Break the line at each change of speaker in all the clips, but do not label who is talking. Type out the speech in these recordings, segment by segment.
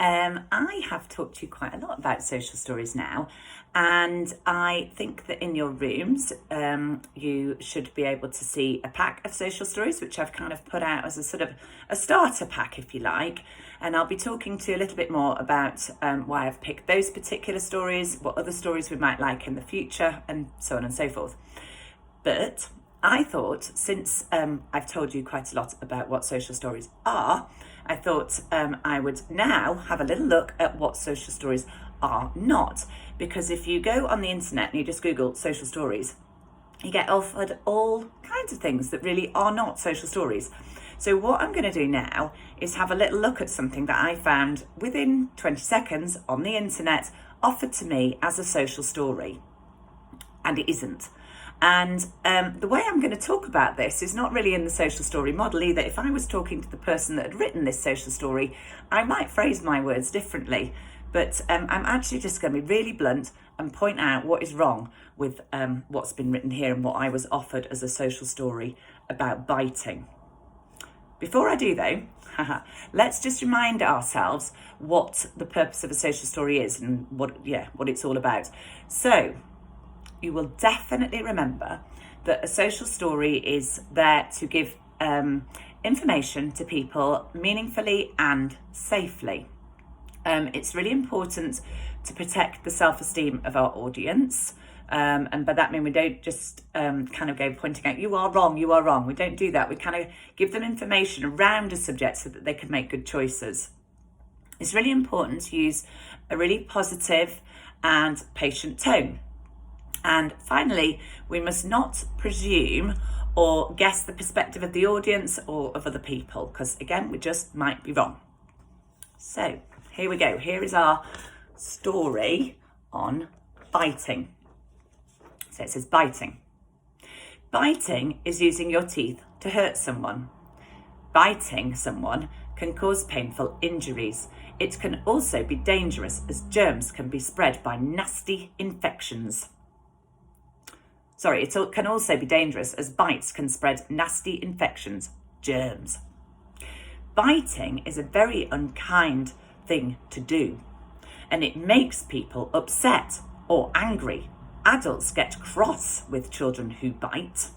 I have talked to you quite a lot about social stories now, and I think that in your rooms you should be able to see a pack of social stories, which I've kind of put out as a sort of a starter pack, if you like. And I'll be talking to you a little bit more about why I've picked those particular stories, what other stories we might like in the future, and so on and so forth. But I thought, since I've told you quite a lot about what social stories are, I thought I would now have a little look at what social stories are not. Because if you go on the internet and you just Google social stories, you get offered all kinds of things that really are not social stories. So what I'm going to do now is have a little look at something that I found within 20 seconds on the internet offered to me as a social story. And it isn't. And the way I'm going to talk about this is not really in the social story model either. If I was talking to the person that had written this social story, I might phrase my words differently. But I'm actually just going to be really blunt and point out what is wrong with what's been written here and what I was offered as a social story about biting. Before I do though, let's just remind ourselves what the purpose of a social story is and what it's all about. So, you will definitely remember that a social story is there to give information to people meaningfully and safely. It's really important to protect the self-esteem of our audience. And by that I mean we don't just kind of go pointing out, you are wrong. We don't do that. We kind of give them information around a subject so that they can make good choices. It's really important to use a really positive and patient tone. And finally, we must not presume or guess the perspective of the audience or of other people, because again, we just might be wrong. So here we go. Here is our story on biting. So it says biting. Biting is using your teeth to hurt someone. Biting someone can cause painful injuries. It can also be dangerous as germs can be spread by nasty infections. It can also be dangerous as bites can spread nasty infections, germs. Biting is a very unkind thing to do, and it makes people upset or angry. Adults get cross with children who bite.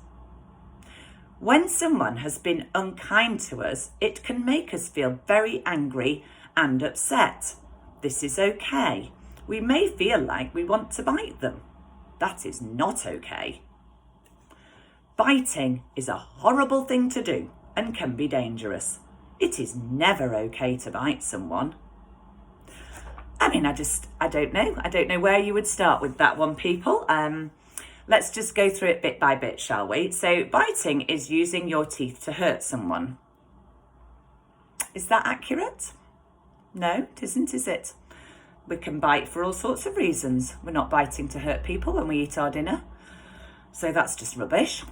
When someone has been unkind to us, it can make us feel very angry and upset. This is okay. We may feel like we want to bite them. That is not okay. Biting is a horrible thing to do and can be dangerous. It is never okay to bite someone. I mean, I don't know. I don't know where you would start with that one, people. Let's just go through it bit by bit, shall we? So biting is using your teeth to hurt someone. Is that accurate? No, it isn't, is it? We can bite for all sorts of reasons. We're not biting to hurt people when we eat our dinner. So that's just rubbish.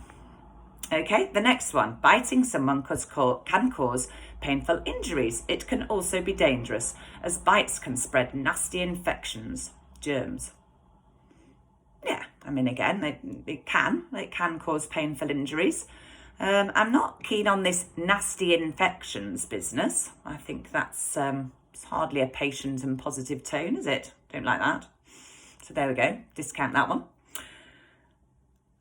Okay, the next one. Biting someone can cause painful injuries. It can also be dangerous as bites can spread nasty infections, germs. Yeah, I mean, again, it can cause painful injuries. I'm not keen on this nasty infections business. I think that's it's hardly a patient and positive tone, is it? Don't like that. So there we go, discount that one.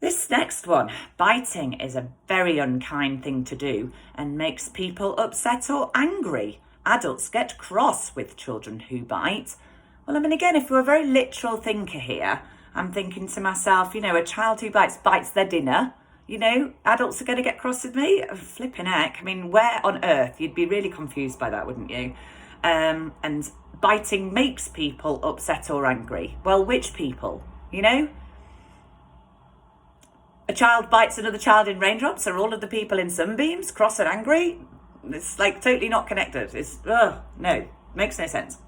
This next one, biting is a very unkind thing to do and makes people upset or angry. Adults get cross with children who bite. Well, I mean, again, if we're a very literal thinker here, I'm thinking to myself, a child who bites their dinner. Adults are going to get cross with me? Flipping heck. I mean, where on earth? You'd be really confused by that, wouldn't you? And biting makes people upset or angry. Well, which people? A child bites another child in raindrops. Are all of the people in sunbeams cross and angry? It's like totally not connected. No, makes no sense.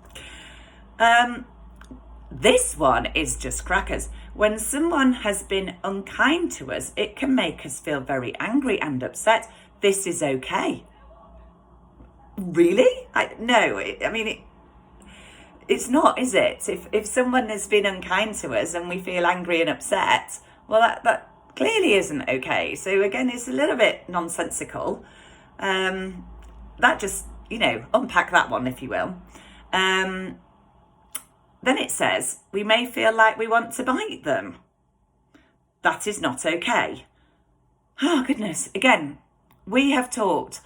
This one is just crackers. When someone has been unkind to us, it can make us feel very angry and upset. This is okay. Really? It's not, is it? If someone has been unkind to us and we feel angry and upset, well, that clearly isn't okay. So again, it's a little bit nonsensical. That just, unpack that one, if you will. Then it says, we may feel like we want to bite them. That is not okay. Oh, goodness. Again, we have talked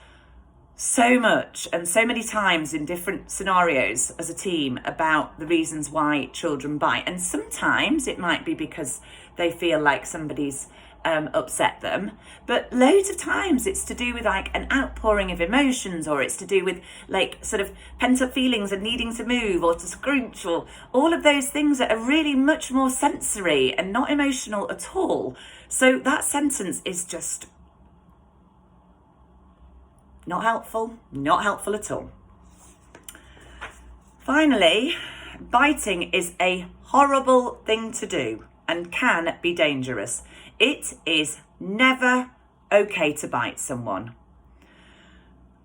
so much and so many times in different scenarios as a team about the reasons why children bite. And sometimes it might be because they feel like somebody's upset them, but loads of times it's to do with like an outpouring of emotions, or it's to do with like sort of pent up feelings and needing to move or to scrunch, or all of those things that are really much more sensory and not emotional at all. So that sentence is just not helpful at all. Finally, biting is a horrible thing to do and can be dangerous. It is never okay to bite someone.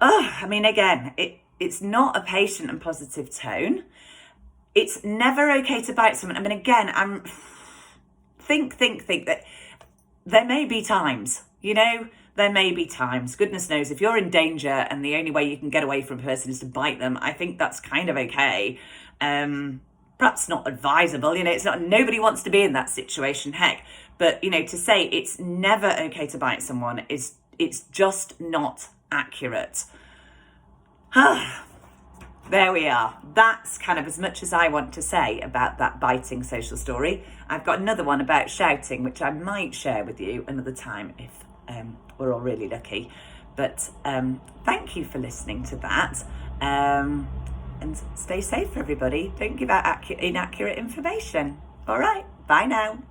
I mean, again, it's not a patient and positive tone. It's never okay to bite someone. I mean, again, think that there may be times, there may be times, goodness knows, if you're in danger and the only way you can get away from a person is to bite them, I think that's kind of okay. Perhaps not advisable, it's not, nobody wants to be in that situation, heck. But, to say it's never okay to bite someone it's just not accurate. There we are. That's kind of as much as I want to say about that biting social story. I've got another one about shouting, which I might share with you another time if we're all really lucky. But thank you for listening to that. And stay safe, everybody. Don't give out inaccurate information. All right. Bye now.